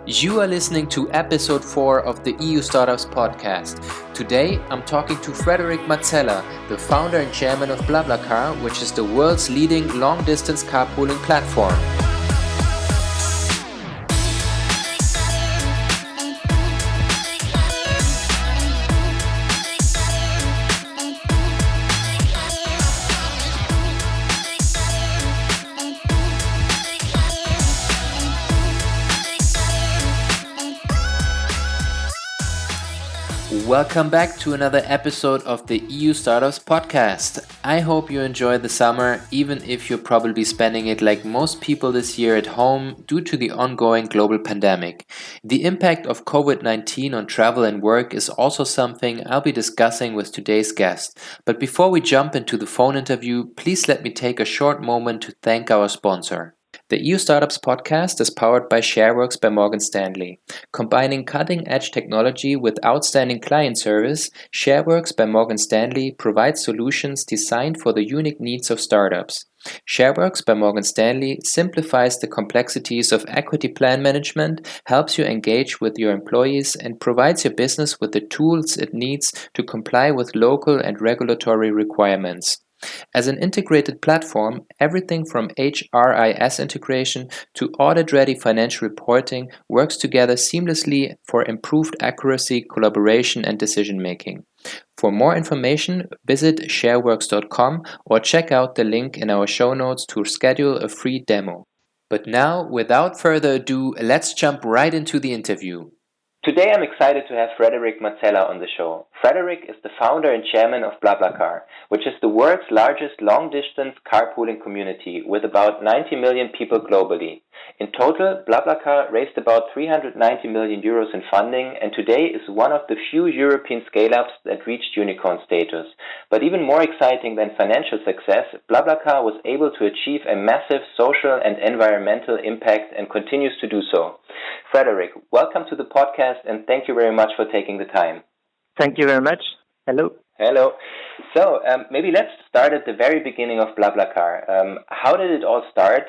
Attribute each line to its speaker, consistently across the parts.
Speaker 1: You are listening to episode 4 of the EU Startups podcast. Today, I'm talking to Frédéric Mazzella, the founder and chairman of BlaBlaCar, which is the world's leading long-distance carpooling platform. Welcome back to another episode of the EU Startups podcast. I hope you enjoy the summer, even if you're probably spending it like most people this year at home due to the ongoing global pandemic. The impact of COVID-19 on travel and work is also something I'll be discussing with today's guest. But before we jump into the phone interview, please let me take a short moment to thank our sponsor. The EU Startups podcast is powered by ShareWorks by Morgan Stanley. Combining cutting-edge technology with outstanding client service, ShareWorks by Morgan Stanley provides solutions designed for the unique needs of startups. ShareWorks by Morgan Stanley simplifies the complexities of equity plan management, helps you engage with your employees, and provides your business with the tools it needs to comply with local and regulatory requirements. As an integrated platform, everything from HRIS integration to audit-ready financial reporting works together seamlessly for improved accuracy, collaboration, and decision-making. For more information, visit shareworks.com or check out the link in our show notes to schedule a free demo. But now, without further ado, let's jump right into the interview. Today I'm excited to have Frédéric Mazzella on the show. Frédéric is the founder and chairman of BlaBlaCar, which is the world's largest long-distance carpooling community with about 90 million people globally. In total, BlaBlaCar raised about 390 million euros in funding and today is one of the few European scale-ups that reached unicorn status. But even more exciting than financial success, BlaBlaCar was able to achieve a massive social and environmental impact and continues to do so. Frédéric, welcome to the podcast and thank you very much for taking the time.
Speaker 2: Thank you very much. Hello.
Speaker 1: Hello. So maybe let's start at the very beginning of BlaBlaCar. How did it all start?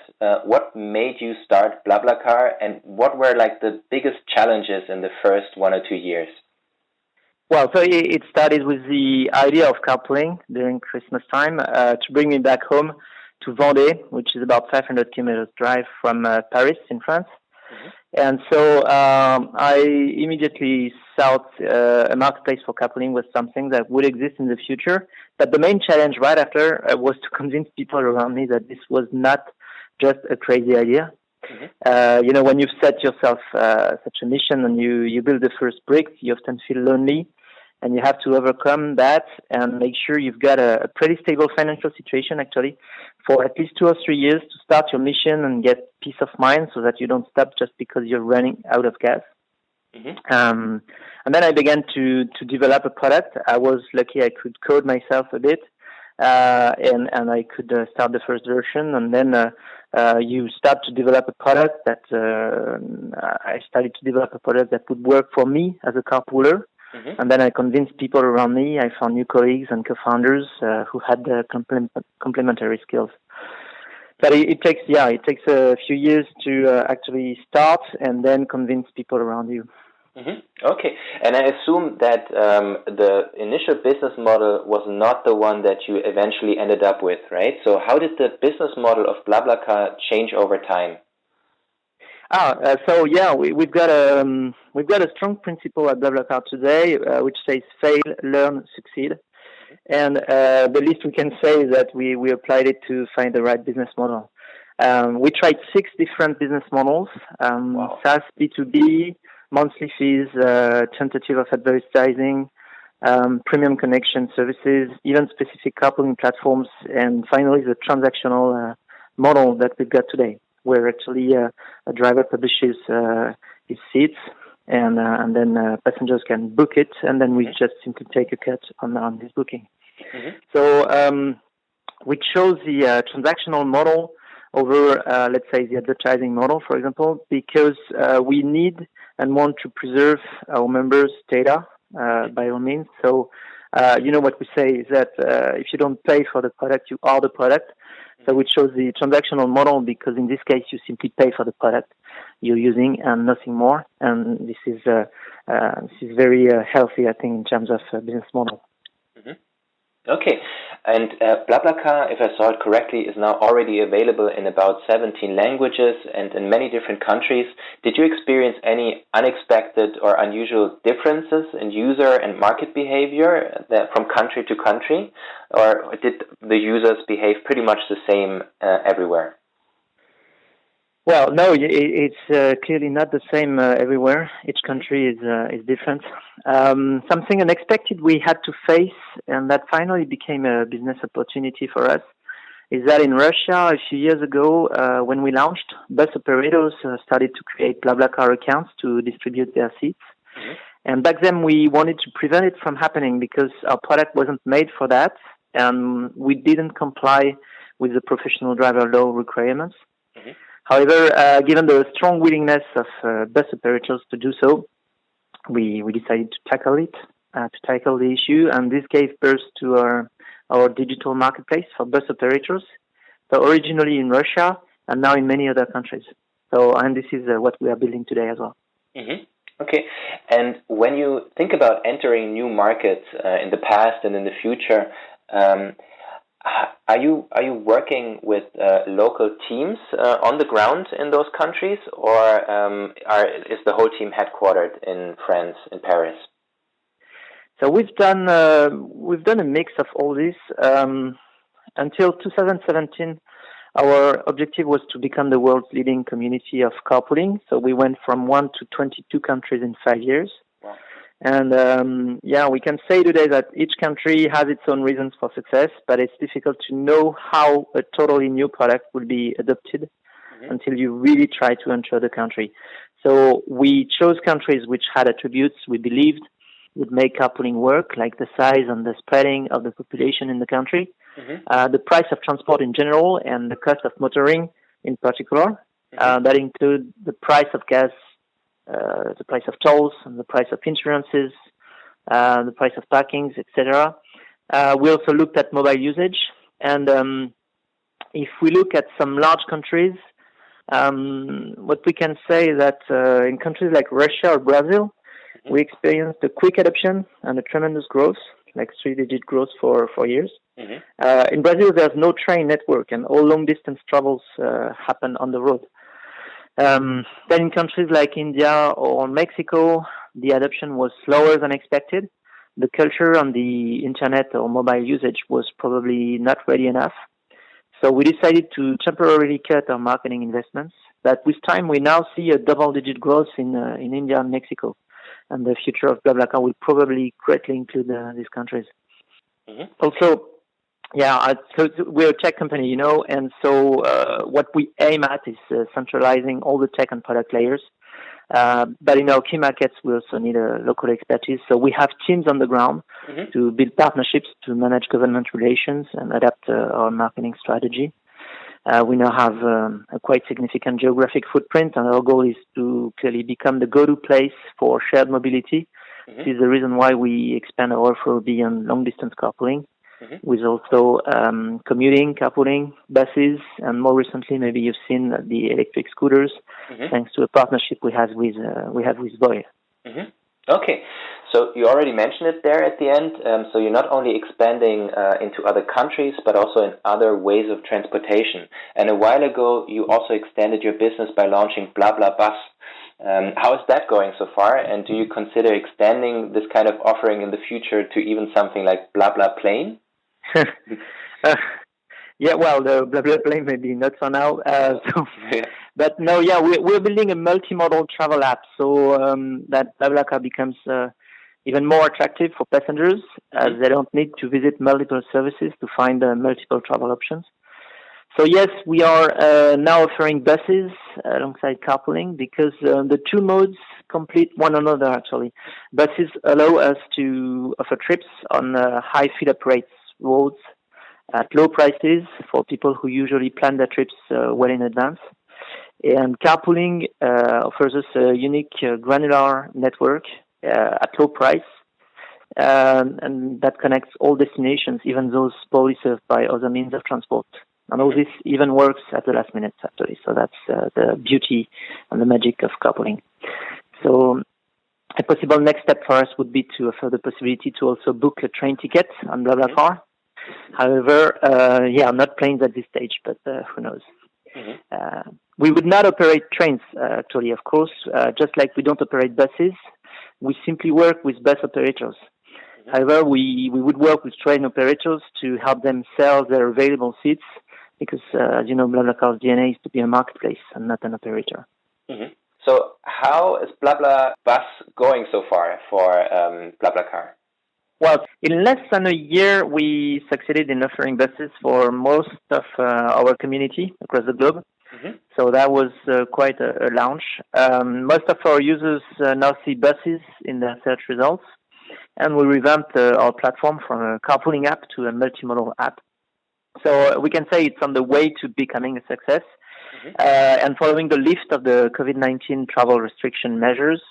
Speaker 1: What made you start BlaBlaCar and what were like the biggest challenges in the first 1 or 2 years?
Speaker 2: Well, so it started with the idea of carpooling during Christmas time to bring me back home to Vendée, which is about 500 kilometers drive from Paris in France. Mm-hmm. And so I immediately thought a marketplace for carpooling was something that would exist in the future. But the main challenge right after was to convince people around me that this was not just a crazy idea. Mm-hmm. When you've set yourself such a mission and you build the first brick, you often feel lonely. And you have to overcome that and make sure you've got a pretty stable financial situation, actually, for at least 2 or 3 years to start your mission and get peace of mind so that you don't stop just because you're running out of gas. Mm-hmm. And then I began to develop a product. I was lucky I could code myself a bit, and I could start the first version. And then you start to develop a product that I started to develop a product that would work for me as a carpooler. Mm-hmm. And then I convinced people around me. I found new colleagues and co-founders who had complementary skills. But it takes a few years to actually start and then convince people around you.
Speaker 1: Mm-hmm. Okay, and I assume that the initial business model was not the one that you eventually ended up with, right? So how did the business model of BlaBlaCar change over time?
Speaker 2: We've got a strong principle at BlaBlaCar today, which says fail, learn, succeed. And the least we can say is that we applied it to find the right business model. We tried 6 different business models, wow. SaaS, B2B, monthly fees, tentative of advertising, premium connection services, even specific carpooling platforms, and finally the transactional model that we've got today, where actually a driver publishes his seats and then passengers can book it, and then we just simply take a cut on this booking. Mm-hmm. So we chose the transactional model over, let's say, the advertising model, for example, because we need and want to preserve our members' data by all means. So, what we say is that if you don't pay for the product, you are the product. So we chose the transactional model because in this case, you simply pay for the product. you're using and nothing more. And this is very healthy, I think, in terms of business model.
Speaker 1: Mm-hmm. Okay, and BlaBlaCar, if I saw it correctly, is now already available in about 17 languages and in many different countries. Did you experience any unexpected or unusual differences in user and market behavior from country to country, or did the users behave pretty much the same everywhere?
Speaker 2: Well, no, it's clearly not the same everywhere. Each country is different. Something unexpected we had to face, and that finally became a business opportunity for us, is that in Russia a few years ago, when we launched, bus operators started to create BlaBlaCar accounts to distribute their seats. Mm-hmm. And back then we wanted to prevent it from happening because our product wasn't made for that, and we didn't comply with the professional driver law requirements. Mm-hmm. However, given the strong willingness of bus operators to do so, we decided to tackle the issue, and this gave birth to our digital marketplace for bus operators. So originally in Russia, and now in many other countries. And this is what we are building today as well.
Speaker 1: Mm-hmm. Okay, and when you think about entering new markets in the past and in the future, are you working with local teams on the ground in those countries, or is the whole team headquartered in France, in Paris?
Speaker 2: So we've done a mix of all this. Until 2017, our objective was to become the world's leading community of carpooling. So we went from 1 to 22 countries in 5 years. Wow. And we can say today that each country has its own reasons for success, but it's difficult to know how a totally new product will be adopted until you really try to enter the country. So we chose countries which had attributes we believed would make carpooling work, like the size and the spreading of the population in the country, the price of transport in general, and the cost of motoring in particular. That include the price of gas, the price of tolls, and the price of insurances, the price of parkings, etc. We also looked at mobile usage, and if we look at some large countries, what we can say is that in countries like Russia or Brazil, we experienced a quick adoption and a tremendous growth, like 3-digit growth for years. In Brazil, there's no train network, and all long-distance travels happen on the road. Then in countries like India or Mexico, the adoption was slower than expected. The culture on the internet or mobile usage was probably not ready enough. So we decided to temporarily cut our marketing investments. But with time, we now see a double-digit growth in India and Mexico. And the future of BlaBlaCar will probably greatly include these countries. Also, so we're a tech company, and so what we aim at is centralizing all the tech and product layers. But in our key markets, we also need a local expertise. So we have teams on the ground to build partnerships, to manage government relations, and adapt our marketing strategy. We now have a quite significant geographic footprint, and our goal is to clearly become the go-to place for shared mobility. This is the reason why we expand our offer beyond long-distance carpooling, with also commuting, carpooling, buses, and more recently, maybe you've seen the electric scooters, thanks to a partnership we have with Voi.
Speaker 1: Okay, so you already mentioned it there at the end. So you're not only expanding into other countries, but also in other ways of transportation. And a while ago, you also extended your business by launching Blablabus. How is that going so far? And do you consider extending this kind of offering in the future to even something like BlaBlaPlane?
Speaker 2: The BlaBlaPlane maybe not for now. But no, we're building a multimodal travel app so that BlaBlaCar becomes even more attractive for passengers, as they don't need to visit multiple services to find multiple travel options. So yes, we are now offering buses alongside carpooling because the two modes complete one another actually. Buses allow us to offer trips on high fill-up rates roads at low prices for people who usually plan their trips well in advance. And carpooling offers us a unique granular network at low price, and that connects all destinations, even those poorly served by other means of transport. And all this even works at the last minute, actually. So that's the beauty and the magic of carpooling. So a possible next step for us would be to offer the possibility to also book a train ticket on BlaBlaCar. However, not planes at this stage, but who knows? We would not operate trains, actually, of course, just like we don't operate buses. We simply work with bus operators. However, we would work with train operators to help them sell their available seats because, as you know, BlaBlaCar's DNA is to be a marketplace and not an operator.
Speaker 1: So how is Blablabus going so far for BlaBlaCar?
Speaker 2: Well, in less than a year, we succeeded in offering buses for most of our community across the globe. So that was quite a launch. Most of our users now see buses in their search results. And we revamped our platform from a carpooling app to a multimodal app. So we can say it's on the way to becoming a success. And following the lift of the COVID-19 travel restriction measures,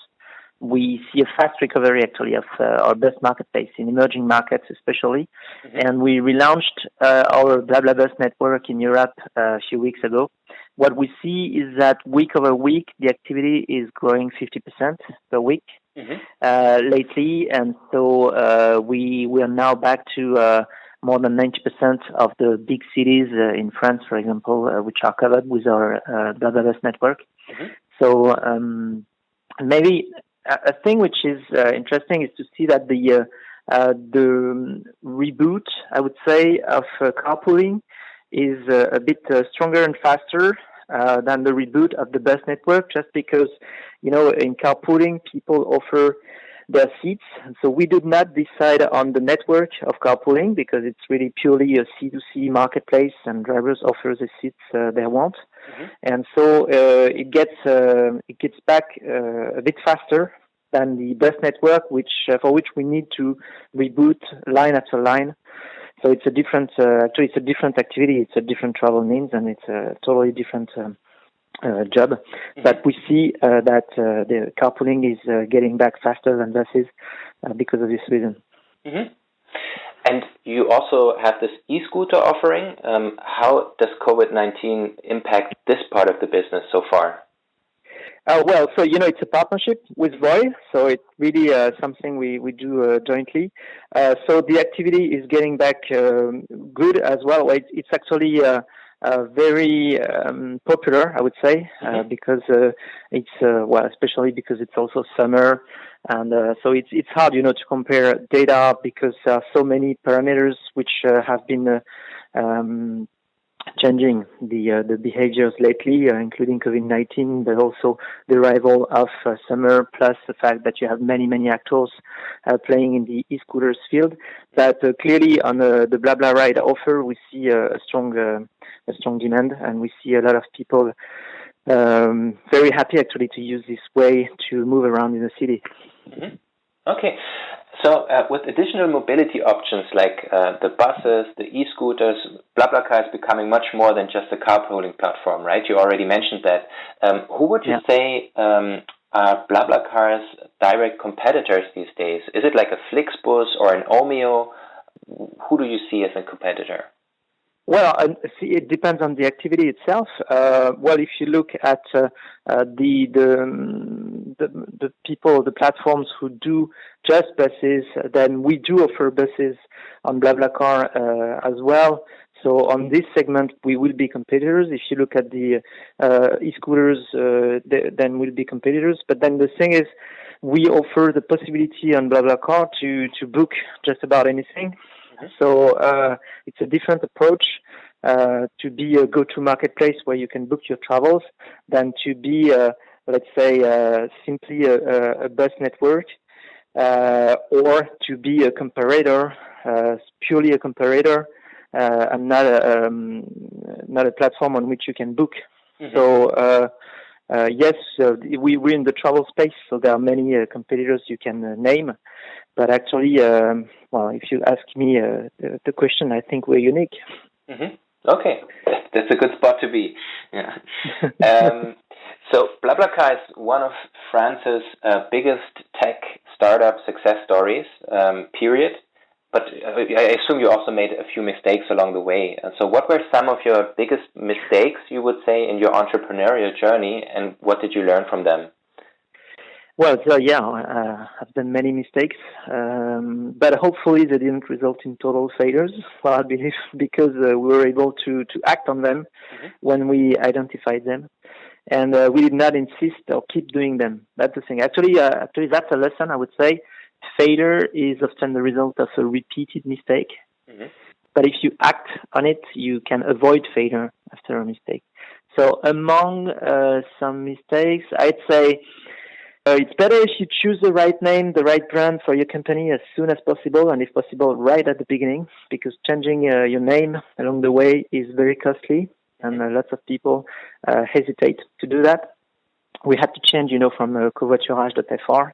Speaker 2: we see a fast recovery, actually, of our bus marketplace in emerging markets, especially. And we relaunched our Blablabus network in Europe a few weeks ago. What we see is that week over week, the activity is growing 50% per week lately. And so we are now back to more than 90% of the big cities in France, for example, which are covered with our Blablabus network. So maybe a thing which is interesting is to see that the reboot, I would say, of carpooling is a bit stronger and faster than the reboot of the bus network, just because, you know, in carpooling, people offer their seats. And so we did not decide on the network of carpooling because it's really purely a C2C marketplace and drivers offer the seats they want. And so it gets back a bit faster than the bus network, for which we need to reboot line after line. So it's a different, actually it's a different activity, it's a different travel means, and it's a totally different job. But we see that the carpooling is getting back faster than buses because of this reason.
Speaker 1: And you also have this e-scooter offering. How does COVID-19 impact this part of the business so far?
Speaker 2: Well, so, you know, it's a partnership with Voi, so it's really something we do jointly. So the activity is getting back good as well. It's actually very popular, I would say, because it's, especially because it's also summer. And so it's hard, you know, to compare data because there are so many parameters which have been changing the behaviors lately, including COVID-19, but also the arrival of summer, plus the fact that you have many actors playing in the e-scooters field. But clearly on the BlaBla Ride offer, we see a strong demand, and we see a lot of people very happy actually to use this way to move around in the city.
Speaker 1: Okay. So with additional mobility options like the buses, the e-scooters, BlaBlaCar is becoming much more than just a carpooling platform, right? You already mentioned that. Who would you say are BlaBlaCar's direct competitors these days? Is it like a Flixbus or an Omeo? Who do you see as a competitor?
Speaker 2: Well, see, it depends on the activity itself. Well, if you look at the people, the platforms who do just buses, then we do offer buses on BlaBlaCar as well. So on this segment, we will be competitors. If you look at the e-scooters, then we'll be competitors. But then the thing is, we offer the possibility on BlaBlaCar to book just about anything. So it's a different approach to be a go-to marketplace where you can book your travels than to be, let's say, simply a bus network or to be a comparator, purely a comparator, and not a platform on which you can book. So yes, we're in the travel space, so there are many competitors you can name. But actually, if you ask me the question, I think we're unique.
Speaker 1: Okay, that's a good spot to be. Yeah. So BlaBlaCar is one of France's biggest tech startup success stories, period. But I assume you also made a few mistakes along the way. So what were some of your biggest mistakes, you would say, in your entrepreneurial journey, and what did you learn from them?
Speaker 2: Well, so I've done many mistakes, but hopefully they didn't result in total failures. Well, I believe because we were able to act on them when we identified them, and we did not insist or keep doing them. That's the thing. Actually, that's a lesson I would say. Failure is often the result of a repeated mistake, but if you act on it, you can avoid failure after a mistake. So among some mistakes, I'd say. It's better if you choose the right name, the right brand for your company as soon as possible, and if possible, right at the beginning, because changing your name along the way is very costly, and lots of people hesitate to do that. We had to change, from covoiturage.fr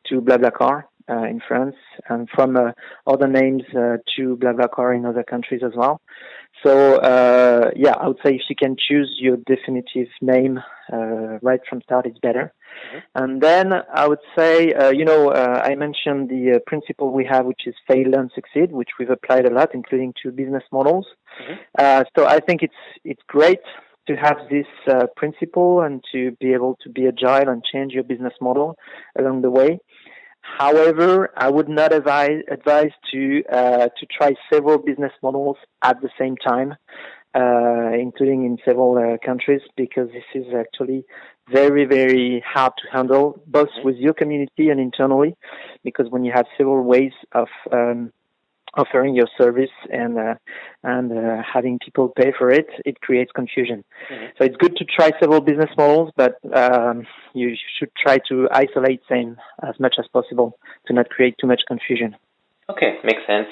Speaker 2: to BlaBlaCar in France, and from other names to BlaBlaCar in other countries as well. So, I would say if you can choose your definitive name right from start, it's better. And then I would say, I mentioned the principle we have, which is fail, learn, succeed, which we've applied a lot, including to business models. So I think it's great to have this principle and to be able to be agile and change your business model along the way. However, I would not advise to try several business models at the same time, including in several countries, because this is actually very, very hard to handle, both with your community and internally, because when you have several ways of offering your service and having people pay for it, it creates confusion. So it's good to try several business models, but you should try to isolate them as much as possible to not create too much confusion.
Speaker 1: Okay, makes sense.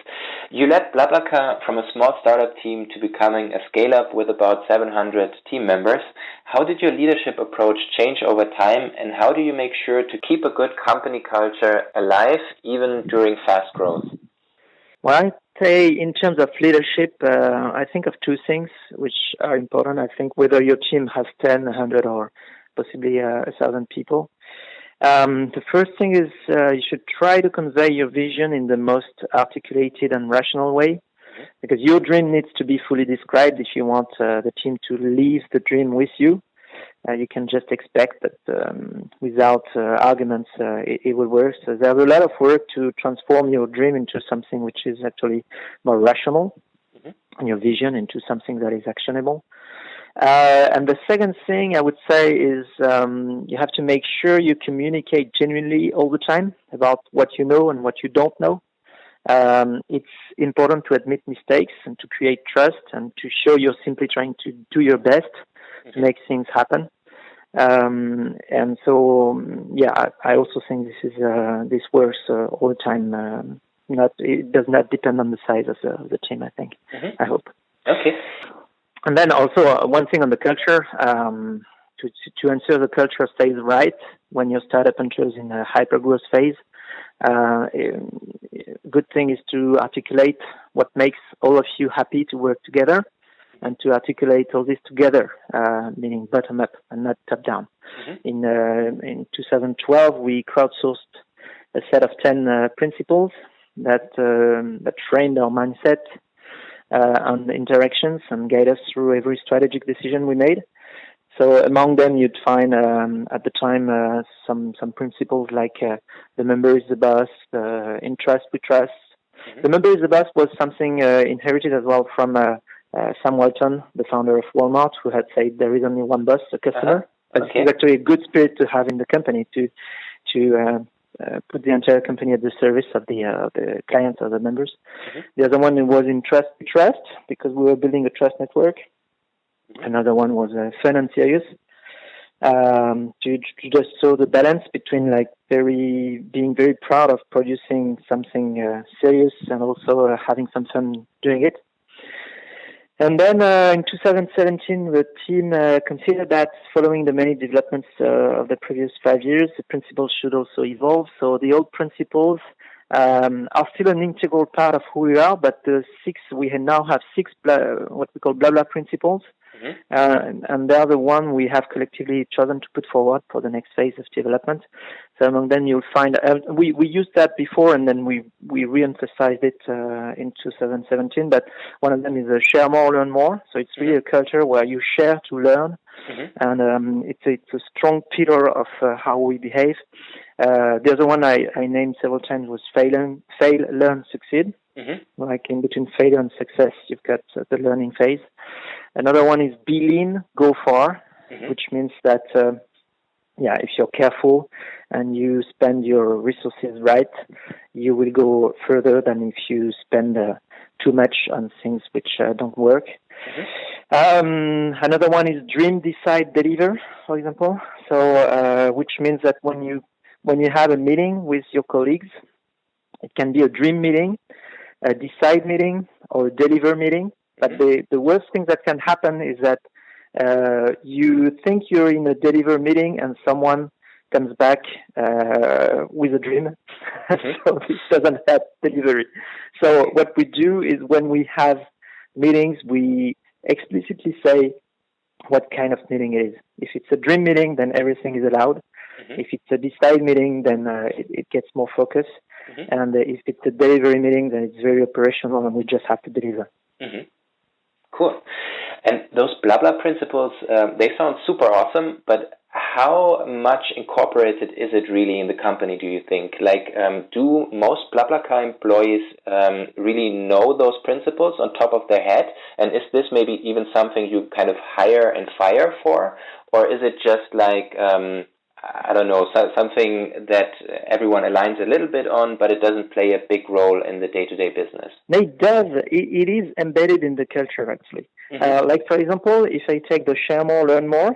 Speaker 1: You led BlaBlaCar from a small startup team to becoming a scale-up with about 700 team members. How did your leadership approach change over time, and how do you make sure to keep a good company culture alive even during fast growth?
Speaker 2: Well, I'd say in terms of leadership, I think of two things which are important. I think whether your team has 10, 100, or possibly 1,000 people. The first thing is you should try to convey your vision in the most articulated and rational way, because your dream needs to be fully described if you want the team to live the dream with you. You can just expect that without arguments it will work. So there's a lot of work to transform your dream into something which is actually more rational, and your vision into something that is actionable. And the second thing I would say is you have to make sure you communicate genuinely all the time about what you know and what you don't know. It's important to admit mistakes and to create trust and to show you're simply trying to do your best to make things happen. And so, I also think this works all the time. It does not depend on the size of the team, I think. I hope.
Speaker 1: Okay.
Speaker 2: And then also one thing on the culture, to ensure the culture stays right when your startup enters in a hyper-growth phase. Good thing is to articulate what makes all of you happy to work together, and to articulate all this together, meaning bottom up and not top down. In 2012, we crowdsourced a set of 10 principles that framed our mindset on interactions and guide us through every strategic decision we made. So among them, you'd find at the time some principles like the member is the boss, in trust we trust. The member is the boss was something inherited as well from Sam Walton, the founder of Walmart, who had said there is only one boss, the customer. But it's actually a good spirit to have in the company to put the entire company at the service of the clients or the members. The other one was in trust, because we were building a trust network. Another one was fun and serious, to just show the balance between being very proud of producing something serious and also having some fun doing it. And then in 2017, the team considered that following the many developments of the previous 5 years, the principles should also evolve. So the old principles are still an integral part of who we are, but we now have six what we call BlaBla principles, and they are the one we have collectively chosen to put forward for the next phase of development. So among them, you'll find we used that before, and then we re-emphasized it in 2017. But one of them is share more, learn more. So it's really a culture where you share to learn, and it's a strong pillar of how we behave. The other one I named several times was fail, learn, succeed. Like in between failure and success, you've got the learning phase. Another one is be lean, go far, which means that, if you're careful and you spend your resources right, you will go further than if you spend too much on things which don't work. Another one is dream, decide, deliver, for example. So, which means that when you have a meeting with your colleagues, it can be a dream meeting, a decide meeting, or a deliver meeting. But the worst thing that can happen is that you think you're in a deliver meeting and someone comes back with a dream. So this doesn't have delivery. So what we do is when we have meetings, we explicitly say what kind of meeting it is. If it's a dream meeting, then everything is allowed. If it's a decide meeting, then it gets more focus. And if it's a delivery meeting, then it's very operational and we just have to deliver.
Speaker 1: Cool. And those BlaBla principles, they sound super awesome, but how much incorporated is it really in the company, do you think? Like, do most BlaBlaCar employees really know those principles on top of their head? And is this maybe even something you kind of hire and fire for? Or is it just like, I don't know, something that everyone aligns a little bit on, but it doesn't play a big role in the day-to-day business?
Speaker 2: No, it does. It is embedded in the culture, actually. Like, for example, if I take the share more, learn more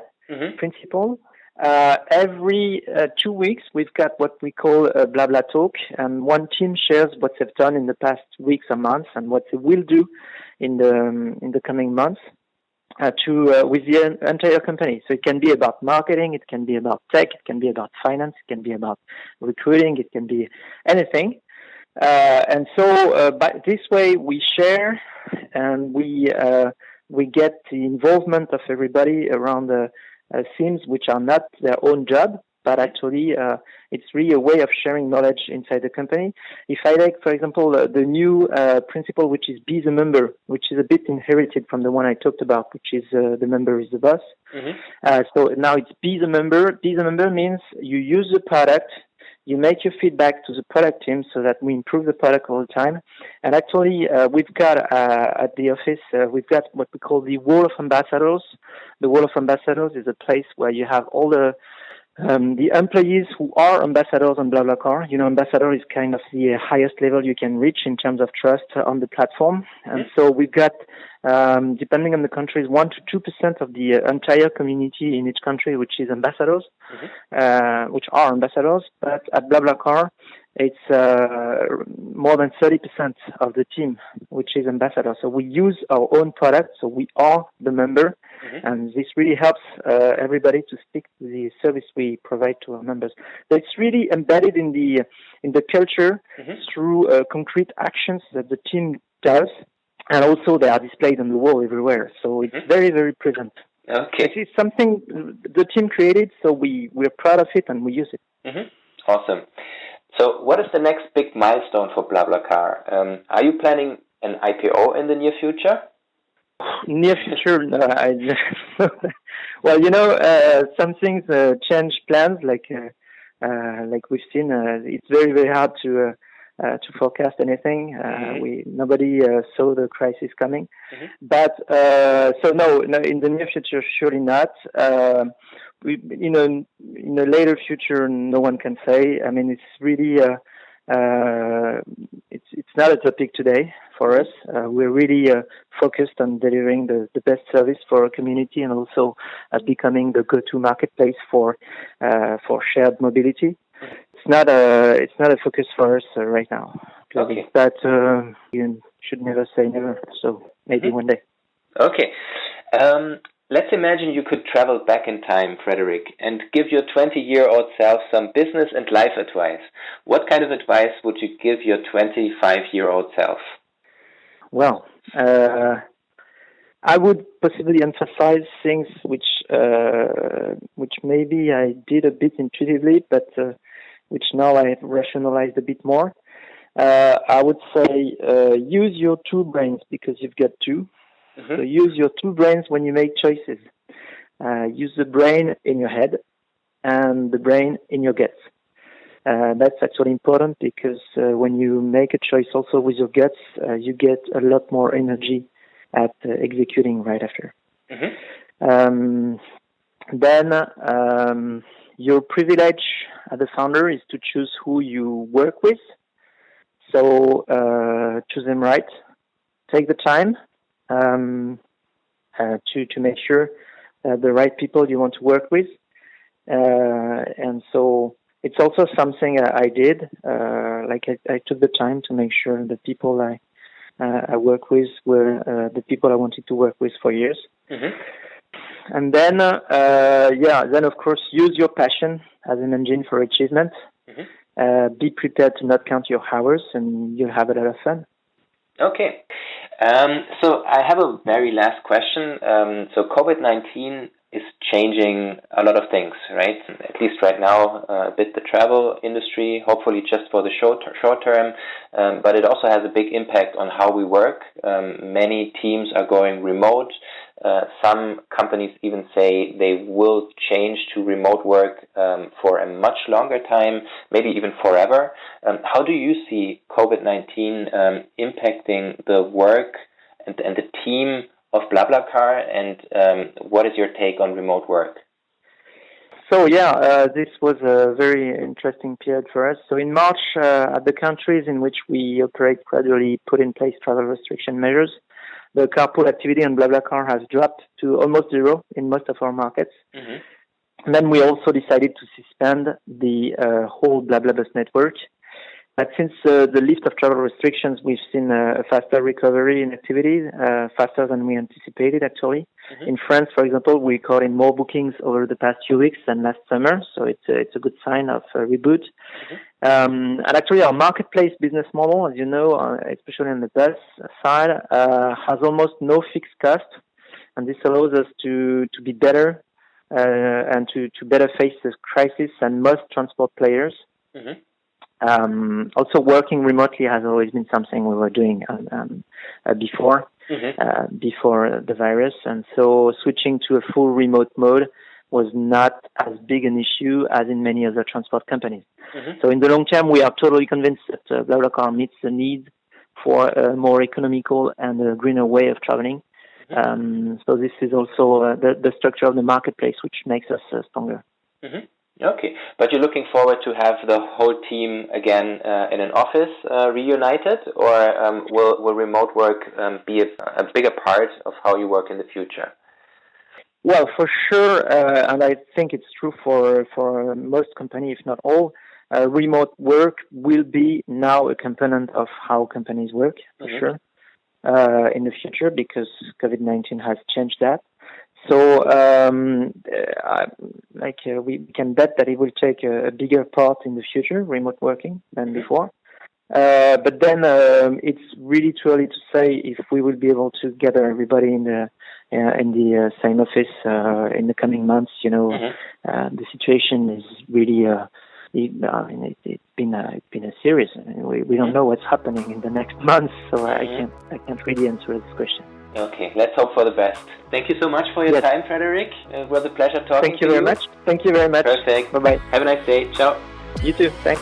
Speaker 2: principle, every 2 weeks, we've got what we call a Blabla talk, and one team shares what they've done in the past weeks or months and what they will do in the coming months. With the entire company. So it can be about marketing, it can be about tech, it can be about finance, it can be about recruiting, it can be anything. And so by this way we share and we get the involvement of everybody around the themes which are not their own job, but actually it's really a way of sharing knowledge inside the company. If I take, for example, the new principle, which is be the member, which is a bit inherited from the one I talked about, which is the member is the boss. So now it's be the member. Be the member means you use the product, you make your feedback to the product team so that we improve the product all the time. And actually, we've got at the office, we've got what we call the Wall of Ambassadors. The Wall of Ambassadors is a place where you have all the employees who are ambassadors on BlaBlaCar. You know, ambassador is kind of the highest level you can reach in terms of trust on the platform. And so we've got, depending on the countries, 1 to 2% of the entire community in each country, which is ambassadors, which are ambassadors. But at BlaBlaCar, it's more than 30% of the team, which is ambassadors. So we use our own product, so we are the member. And this really helps everybody to stick to the service we provide to our members. So it's really embedded in the culture through concrete actions that the team does, and also they are displayed on the wall everywhere. So it's very, very present.
Speaker 1: Okay,
Speaker 2: it's something the team created, so we're proud of it and we use it.
Speaker 1: Awesome. So, what is the next big milestone for BlaBlaCar? Are you planning an IPO in the near future?
Speaker 2: Near future, no. Well, some things change plans. Like we've seen, it's very, very hard to forecast anything. Nobody saw the crisis coming. But so no, in the near future, surely not. In a later future, no one can say. I mean, it's really it's not a topic today for us. We're really focused on delivering the best service for our community and also becoming the go-to marketplace for shared mobility. It's not a focus for us right now.
Speaker 1: Okay.
Speaker 2: But you should never say never. So maybe one day.
Speaker 1: Okay. Let's imagine you could travel back in time, Frédéric, and give your 20-year-old self some business and life advice. What kind of advice would you give your 25-year-old self?
Speaker 2: Well, I would possibly emphasize things which maybe I did a bit intuitively, but which now I have rationalized a bit more. I would say use your two brains because you've got two. Mm-hmm. So use your two brains when you make choices. Use the brain in your head and the brain in your guts. That's actually important because when you make a choice also with your guts, you get a lot more energy at executing right after. Mm-hmm. Then your privilege as a founder is to choose who you work with. So choose them right. Take the time to make sure the right people you want to work with. And so it's also something I did. I took the time to make sure the people I work with were the people I wanted to work with for years. Mm-hmm. And then, then of course, use your passion as an engine for achievement. Mm-hmm. Be prepared to not count your hours, and you'll have a lot of fun.
Speaker 1: Okay. So I have a very last question. So COVID-19 is changing a lot of things, right? At least right now, a bit the travel industry, hopefully just for the short term, but it also has a big impact on how we work. Many teams are going remote. Some companies even say they will change to remote work for a much longer time, maybe even forever. How do you see COVID-19 impacting the work and the team of BlaBlaCar, and what is your take on remote work?
Speaker 2: So this was a very interesting period for us. So in March, the countries in which we operate gradually put in place travel restriction measures. The carpool activity on BlaBlaCar has dropped to almost zero in most of our markets. Mm-hmm. And then we also decided to suspend the whole Blablabus network. But since the lift of travel restrictions, we've seen a faster recovery in activity, faster than we anticipated, actually. Mm-hmm. In France, for example, we caught in more bookings over the past few weeks than last summer, so it's a good sign of a reboot. Mm-hmm. And actually, our marketplace business model, as you know, especially on the bus side, has almost no fixed cost, and this allows us to be better and to better face this crisis than most transport players. Mm-hmm. Also, working remotely has always been something we were doing before the virus, and so switching to a full remote mode was not as big an issue as in many other transport companies. Mm-hmm. So in the long term, we are totally convinced that BlaBlaCar meets the need for a more economical and a greener way of traveling. Mm-hmm. So this is also the structure of the marketplace, which makes us stronger. Mm-hmm.
Speaker 1: Okay, but you're looking forward to have the whole team again in an office reunited, or will remote work be a bigger part of how you work in the future?
Speaker 2: Well, for sure, and I think it's true for most companies, if not all, remote work will be now a component of how companies work, for mm-hmm. sure, in the future, because COVID-19 has changed that. So, we can bet that it will take a bigger part in the future, remote working, than before. But then it's really too early to say if we will be able to gather everybody in the same office in the coming months. You know, mm-hmm. The situation is really. It's been a serious. We don't know what's happening in the next months, so mm-hmm. I can't really answer this question.
Speaker 1: Okay, let's hope for the best. Thank you so much for your time, Frédéric. It was a pleasure talking to you.
Speaker 2: Thank you very much. Thank you very much.
Speaker 1: Perfect.
Speaker 2: Bye-bye.
Speaker 1: Have a nice day. Ciao.
Speaker 2: You too. Thanks.